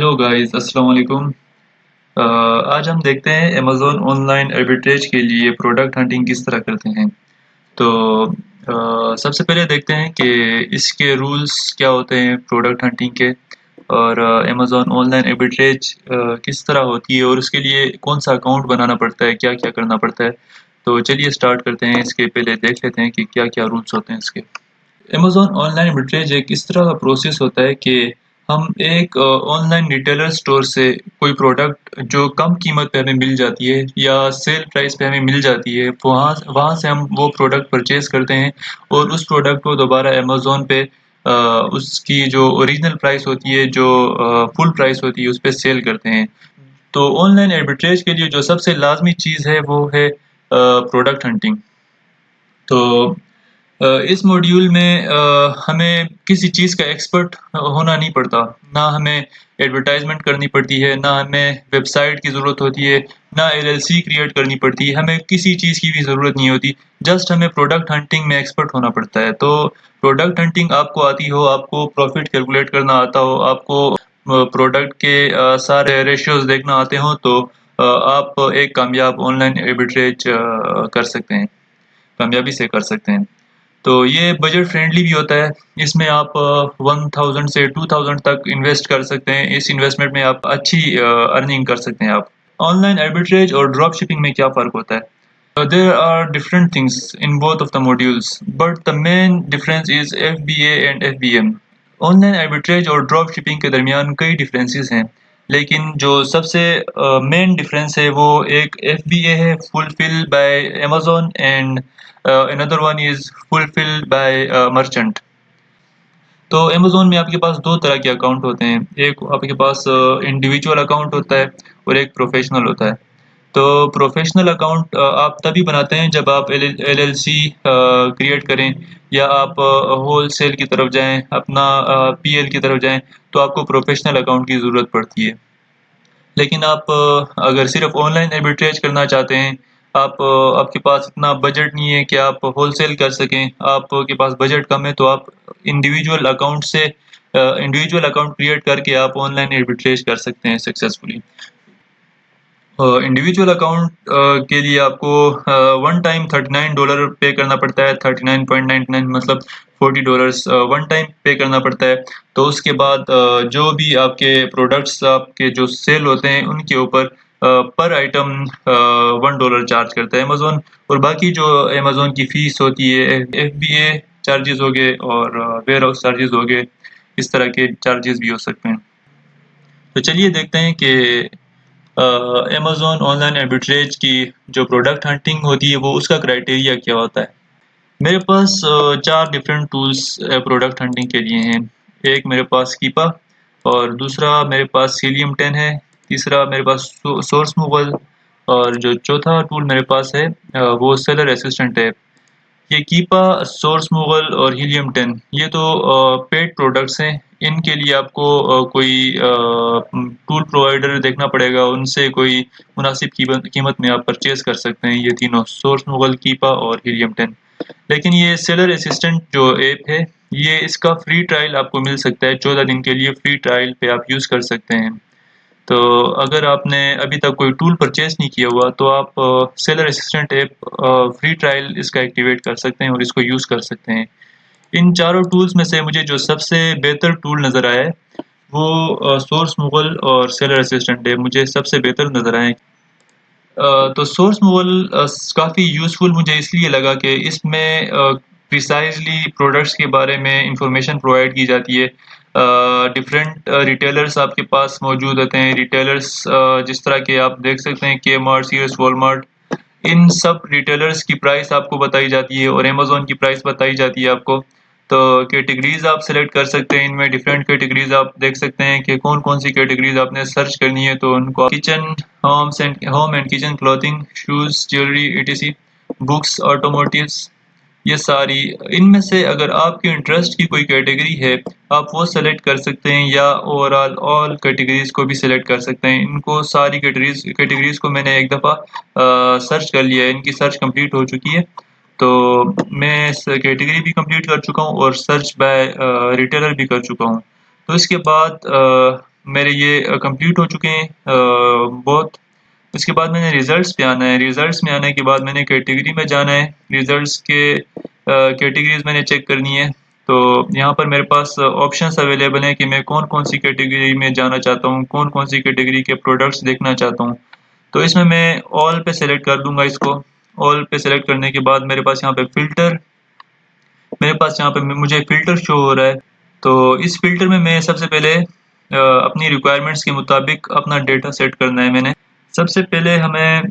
Hello guys, अस्सलाम वालेकुम। आज हम देखते हैं अमेज़न ऑनलाइन आर्बिट्रेज के लिए प्रोडक्ट हंटिंग किस तरह करते हैं। तो सबसे पहले देखते हैं कि इसके रूल्स क्या होते हैं प्रोडक्ट हंटिंग के, और अमेज़न ऑनलाइन आर्बिट्रेज किस तरह होती है और उसके लिए कौन-सा अकाउंट बनाना पड़ता है, क्या-क्या करना पड़ता है। तो चलिए स्टार्ट करते हैं, इसके पहले देख लेते हैं कि क्या-क्या रूल्स होते हैं इसके। अमेज़न ऑनलाइन आर्बिट्रेज एक इस तरह का प्रोसेस होता है कि हम एक ऑनलाइन रिटेलर स्टोर से कोई प्रोडक्ट जो कम कीमत पे हमें मिल जाती है या सेल प्राइस पे हमें मिल जाती है, वहाँ वहाँ से हम वो प्रोडक्ट परचेज़ करते हैं और उस प्रोडक्ट को दोबारा अमेज़न पे उसकी जो ओरिजिनल प्राइस होती है, जो फुल प्राइस होती है, उस पे सेल करते हैं। तो ऑनलाइन आर्बिट्रेज के लिए जो सबसे लाज़मी चीज़ है, वो है प्रोडक्ट हंटिंग। तो इस मॉड्यूल में हमें किसी चीज़ का एक्सपर्ट होना नहीं पड़ता। ना हमें एडवर्टाइज़मेंट करनी पड़ती है, ना हमें वेबसाइट की ज़रूरत होती है, ना एलएलसी क्रिएट करनी पड़ती है, हमें किसी चीज़ की भी ज़रूरत नहीं होती। जस्ट हमें प्रोडक्ट हंटिंग में एक्सपर्ट होना पड़ता है। तो प्रोडक्ट हंटिंग आपको आती हो, आपको प्रॉफ़िट कैलकुलेट करना आता हो, आपको प्रोडक्ट के सारे रेशियोज़ देखना आते हों, तो आप एक कामयाब ऑनलाइन आर्बिट्रेज कर सकते हैं, कामयाबी से कर सकते हैं। तो ये बजट फ्रेंडली भी होता है। इसमें आप 1000 से 2000 तक इन्वेस्ट कर सकते हैं। इस इन्वेस्टमेंट में आप अच्छी अर्निंग कर सकते हैं आप। ऑनलाइन आर्बिट्रेज और ड्रॉप शिपिंग में क्या फ़र्क होता है? There are different things in both of the modules, but the main difference is FBA and FBM. Online arbitrage और ड्रॉप शिपिंग के दरमियान कई डिफरेंसेस हैं, लेकिन जो सबसे मेन डिफरेंस है वो एक FBA है, fulfil bye Amazon, and another one is fulfilled by merchant. तो अमेज़न में आपके पास 2 तरह के अकाउंट होते हैं। एक आपके पास इंडिविजुअल अकाउंट होता है और एक प्रोफ़ेशनल होता है। तो प्रोफ़ेशनल अकाउंट आप तभी बनाते हैं जब आप एलएलसी क्रिएट करें, या आप होलसेल की तरफ जाएँ, अपना पीएल की तरफ जाएँ, तो आपको प्रोफ़ेशनल अकाउंट की ज़रूरत पड़ती है। लेकिन आप अगर सिर्फ़ ऑनलाइन आर्बिट्रेज करना चाहते हैं, आपके पास इतना बजट नहीं है कि आप होलसेल कर सकें, आपके पास बजट कम है, तो आप इंडिविजुअल अकाउंट क्रिएट करके आप ऑनलाइन आर्बिट्रेज कर सकते हैं सक्सेसफुली। इंडिविजुअल अकाउंट के लिए आपको वन टाइम $39 पे करना पड़ता है, 39.99 मतलब $40 वन टाइम पे करना पड़ता है। तो उसके बाद जो भी आपके प्रोडक्ट्स आपके जो सेल होते हैं, उनके ऊपर पर आइटम $1 चार्ज करता है अमेज़न, और बाकी जो अमेज़न की फ़ीस होती है, एफबीए चार्जेज़ हो गए और वेयरहाउस चार्जेज़ हो गए, इस तरह के चार्जेज़ भी हो सकते हैं। तो चलिए देखते हैं कि अमेज़न ऑनलाइन आर्बिट्रेज की जो प्रोडक्ट हंटिंग होती है, वो उसका क्राइटेरिया क्या होता है। मेरे पास 4 डिफरेंट टूल्स प्रोडक्ट हंटिंग के लिए हैं। एक मेरे पास कीपा, और दूसरा मेरे पास हीलियम 10 है, तीसरा मेरे पास सोर्स मूवल, और जो चौथा टूल मेरे पास है वो सेलर असिस्टेंट है। ये कीपा, सोर्स मूवल और हीलियम 10 ये तो पेड प्रोडक्ट्स हैं। इनके लिए आपको कोई टूल प्रोवाइडर देखना पड़ेगा, उनसे कोई मुनासिब कीमत में आप परचेज़ कर सकते हैं ये तीनों, सोर्स मूवल, कीपा और हीलियम 10। लेकिन ये सेलर असिस्टेंट जो ऐप है, ये इसका फ्री ट्रायल आपको मिल सकता है, 14 दिन के लिए फ्री ट्रायल पे आप यूज़ कर सकते हैं। तो अगर आपने अभी तक कोई टूल परचेज़ नहीं किया हुआ, तो आप seller assistant app free trial इसका एक्टिवेट कर सकते हैं और इसको यूज़ कर सकते हैं। इन चारों टूल्स में से मुझे जो सबसे बेहतर टूल नज़र आया है, वो सोर्स मूवल और सेलर असिस्टेंट है, मुझे सबसे बेहतर नज़र आए। तो सोर्स मूवल काफ़ी यूज़फुल मुझे इसलिए लगा कि इसमें प्रिसाइज़ली प्रोडक्ट्स के बारे में इंफॉर्मेशन प्रोवाइड की जाती है। डिफरेंट रिटेलर्स आपके पास मौजूद होते हैं। रिटेलर्स जिस तरह के आप देख सकते हैं, केमार्ट, सीएस, वॉलमार्ट, इन सब रिटेलर्स की प्राइस आपको बताई जाती है और अमेज़न की प्राइस बताई जाती है आपको। तो कैटेगरीज़ आप सेलेक्ट कर सकते हैं, इनमें डिफरेंट कैटेगरीज़ आप देख सकते हैं कि कौन-कौन सी कैटेगरीज़ आपने सर्च करनी है, तो उनको kitchen, home and kitchen, clothing, shoes, jewellery etc, books, automotives, ये सारी। इनमें से अगर आपके इंटरेस्ट की कोई कैटेगरी है, आप वो सेलेक्ट कर सकते हैं, या ओवरऑल ऑल कैटेगरीज़ को भी सेलेक्ट कर सकते हैं। इनको सारी कैटेगरीज़ को मैंने एक दफ़ा सर्च कर लिया है, इनकी सर्च कंप्लीट हो चुकी है। तो मैं स कैटेगरी भी कंप्लीट कर चुका हूँ और सर्च बाय रिटेलर भी कर चुका हूँ। तो इसके बाद मेरे ये कंप्लीट हो चुके हैं बहुत। इसके बाद मैंने रिजल्ट्स पे आना है। रिजल्ट्स में आने के बाद मैंने कैटेगरी में जाना है। रिजल्ट्स के कैटेगरीज मैंने चेक करनी है। तो यहाँ पर मेरे पास ऑप्शंस अवेलेबल हैं कि मैं कौन कौन सी कैटेगरी में जाना चाहता हूँ, कौन कौन सी कैटेगरी के प्रोडक्ट्स देखना चाहता हूँ। तो इसमें मैं ऑल पे सेलेक्ट कर दूंगा इसको। ऑल पे सेलेक्ट करने के बाद मेरे पास यहाँ पे फ़िल्टर, मेरे पास यहाँ पे मुझे फ़िल्टर शो हो रहा है। तो इस फ़िल्टर में मैं सबसे पहले अपनी रिक्वायरमेंट्स के मुताबिक अपना डेटा सेट करना है मैंने। सबसे पहले हमें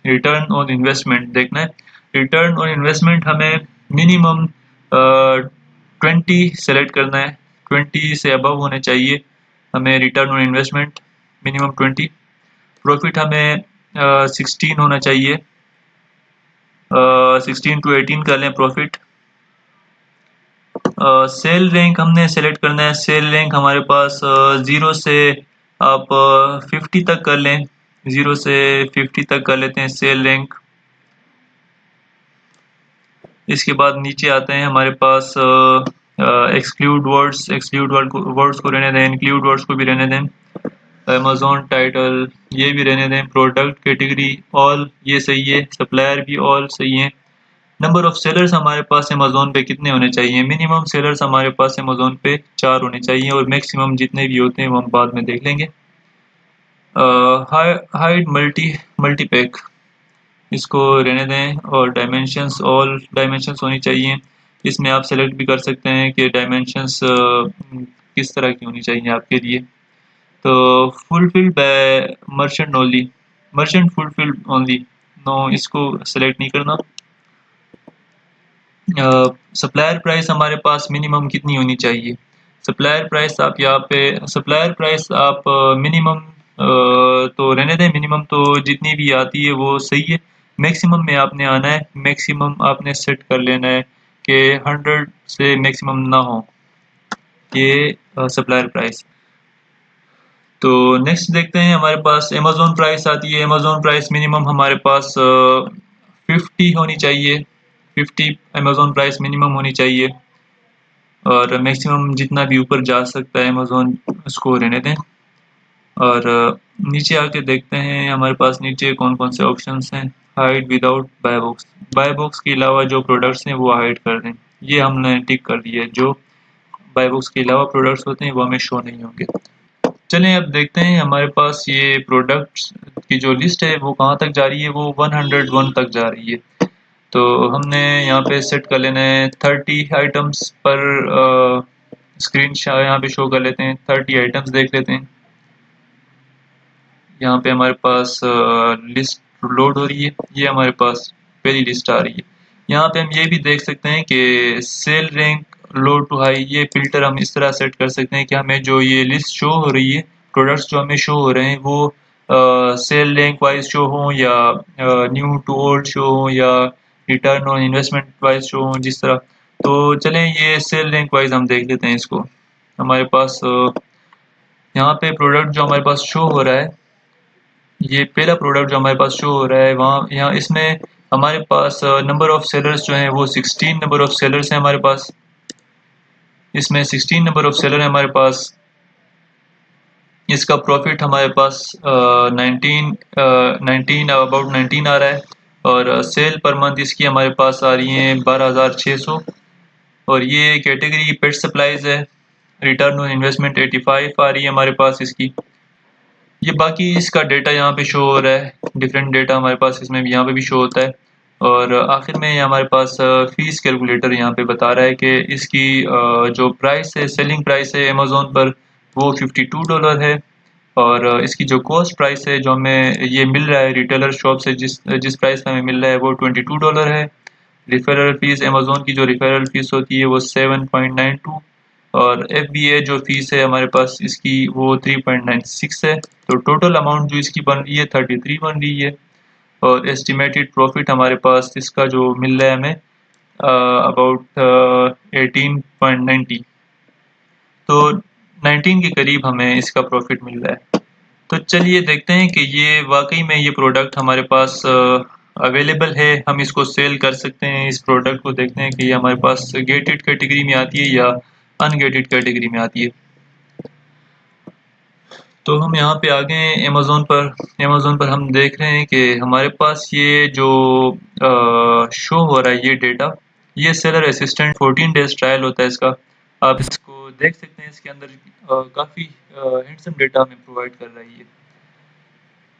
रिटर्न ऑन इन्वेस्टमेंट देखना है। रिटर्न ऑन इन्वेस्टमेंट हमें मिनिमम 20 सेलेक्ट करना है। 20 से अबव होने चाहिए हमें return on investment, minimum 20। Profit हमें 16 होना चाहिए, 16 टू 18 कर लें प्रॉफिट। सेल रैंक हमने सेलेक्ट करना है। सेल रैंक हमारे पास 0 से आप 50 तक कर लें। 0 से 50 तक कर लेते हैं सेल रैंक। इसके बाद नीचे आते हैं हमारे पास एक्सक्लूड वर्ड्स। एक्सक्लूड वर्ड्स को रहने दें, इंक्लूड वर्ड्स को भी रहने दें। अमेज़न टाइटल ये भी रहने दें। प्रोडक्ट कैटेगरी ऑल ये सही है। सप्लायर भी ऑल सही है। नंबर ऑफ सेलर्स हमारे पास अमेज़न पे कितने होने चाहिए? मिनिमम सेलर्स हमारे पास अमेज़न पे 4 होने चाहिए और मैक्सिमम जितने भी होते हैं वो हम बाद में देख लेंगे। हाइड मल्टीपैक इसको रहने दें और डायमेंशंस ऑल डायमेंशंस होनी चाहिए। इसमें आप सेलेक्ट भी कर सकते हैं कि डायमेंशंस किस तरह की होनी चाहिए आपके लिए। तो fulfilled by merchant only, merchant fulfilled only, no इसको सेलेक्ट नहीं करना। सप्लायर प्राइस हमारे पास मिनिमम कितनी होनी चाहिए? सप्लायर प्राइस आप यहाँ पे सप्लायर प्राइस आप मिनिमम तो रहने दें। मिनिमम तो जितनी भी आती है वो सही है। मैक्सिमम में आपने आना है। मैक्सिमम आपने सेट कर लेना है कि 100 से मैक्सिमम ना हो ये सप्लायर प्राइस। तो नेक्स्ट देखते हैं हमारे पास अमेज़न प्राइस आती है। अमेज़न प्राइस मिनिमम हमारे पास 50 होनी चाहिए। 50 अमेज़न प्राइस मिनिमम होनी चाहिए और मैक्सिमम जितना भी ऊपर जा सकता है अमेज़न उसको रहने दें। और नीचे आके देखते हैं हमारे पास नीचे कौन-कौन से ऑप्शंस हैं। Hide without buy box, buy box के अलावा जो प्रोडक्ट्स हैं वो हाइड कर दें। ये हमने टिक कर दिया है। जो बाय बॉक्स के अलावा प्रोडक्ट्स होते हैं वो हमें शो नहीं होंगे। चलें अब देखते हैं हमारे पास ये प्रोडक्ट्स की जो लिस्ट है वो कहाँ तक जा रही है। वो 101 तक जा रही है। तो हमने यहाँ पे सेट कर लेना है 30 आइटम्स पर स्क्रीन यहाँ पे शो कर लेते हैं। 30 आइटम्स देख लेते हैं। यहाँ पे हमारे पास लिस्ट लोड हो रही है। ये हमारे पास पहली लिस्ट आ रही है। यहाँ पे हम ये भी देख सकते हैं कि sale rank low to high, ये फ़िल्टर हम इस तरह सेट कर सकते हैं कि हमें जो ये लिस्ट शो हो रही है, प्रोडक्ट्स जो हमें शो हो रहे हैं वो सेल रैंक वाइज शो हों या न्यू टू ओल्ड शो हों या return on investment wise show हों जिस तरह। तो चलें ये सेल रैंक वाइज हम देख लेते हैं इसको। हमारे पास यहाँ पे प्रोडक्ट जो हमारे पास शो हो रहा है, ये पहला प्रोडक्ट जो हमारे पास शो हो रहा है वहाँ यहाँ इसमें हमारे पास नंबर ऑफ़ सेलर्स जो हैं वो 16 नंबर ऑफ़ सेलर्स हैं हमारे पास। इसमें 16 नंबर ऑफ़ सेलर हैं हमारे पास। इसका प्रॉफिट हमारे पास 19 अबाउट 19 आ रहा है और सेल पर मंथ इसकी हमारे पास आ रही हैं 12,600 और ये कैटेगरी पेट सप्लाईज़ है। रिटर्न ऑन इन्वेस्टमेंट 85 आ रही है हमारे पास इसकी। ये बाकी इसका डेटा यहाँ पे शो हो रहा है। डिफरेंट डेटा हमारे पास इसमें भी यहाँ पे भी शो होता है और आखिर में हमारे पास फ़ीस कैलकुलेटर यहाँ पे बता रहा है कि इसकी जो प्राइस है, सेलिंग प्राइस है अमेज़न पर वो $52 है और इसकी जो कॉस्ट प्राइस है जो हमें ये मिल रहा है रिटेलर शॉप से जिस जिस प्राइस में हमें मिल रहा है वो $22 है। रेफरल फ़ीस अमेज़न की जो रेफरल फ़ीस होती है वो 7.92 और FBA जो फ़ीस है हमारे पास इसकी वो 3.96 है। तो टोटल अमाउंट जो इसकी बन रही है 33 बन रही है और एस्टिमेटेड प्रॉफिट हमारे पास इसका जो मिल रहा है हमें अबाउट 18.90, तो 19 के करीब हमें इसका प्रॉफिट मिल रहा है। तो चलिए देखते हैं कि ये वाकई में ये प्रोडक्ट हमारे पास अवेलेबल है, हम इसको सेल कर सकते हैं। इस प्रोडक्ट को देखते हैं कि ये हमारे पास गेटेड कैटेगरी में आती है या अनगेटेड कैटेगरी में आती है। तो हम यहाँ पे आ गए हैं अमेज़न पर हम देख रहे हैं कि हमारे पास ये जो शो हो रहा है ये डेटा, ये सेलर असिस्टेंट 14 डेज़ ट्रायल होता है इसका। आप इसको देख सकते हैं इसके अंदर काफ़ी हैंडसम डेटा हमें प्रोवाइड कर रहा है ये।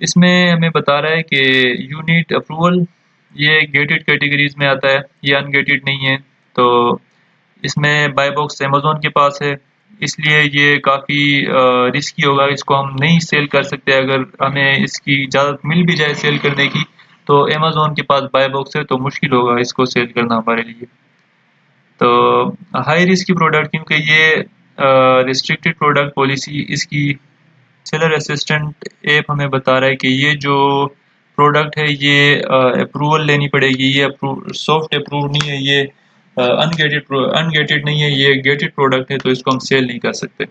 इसमें हमें बता रहा है कि यू नीड अप्रूवल, ये गेटेड कैटेगरीज़ में आता है, ये अनगेटेड नहीं है। तो इसमें बाय बॉक्स अमेज़न के पास है, इसलिए ये काफ़ी रिस्की होगा, इसको हम नहीं सेल कर सकते। अगर हमें इसकी इजाज़त मिल भी जाए सेल करने की, तो अमेज़न के पास बाय बॉक्स है, तो मुश्किल होगा इसको सेल करना हमारे लिए। तो हाई रिस्क की प्रोडक्ट, क्योंकि ये रिस्ट्रिक्टेड प्रोडक्ट पॉलिसी इसकी सेलर असिस्टेंट ऐप हमें बता रहा है कि ये जो प्रोडक्ट है ये अप्रूवल लेनी पड़ेगी, ये सॉफ्ट अप्रूव नहीं है, ये अनगेटेड नहीं है, ये गेटेड प्रोडक्ट है, तो इसको हम सेल नहीं कर सकते।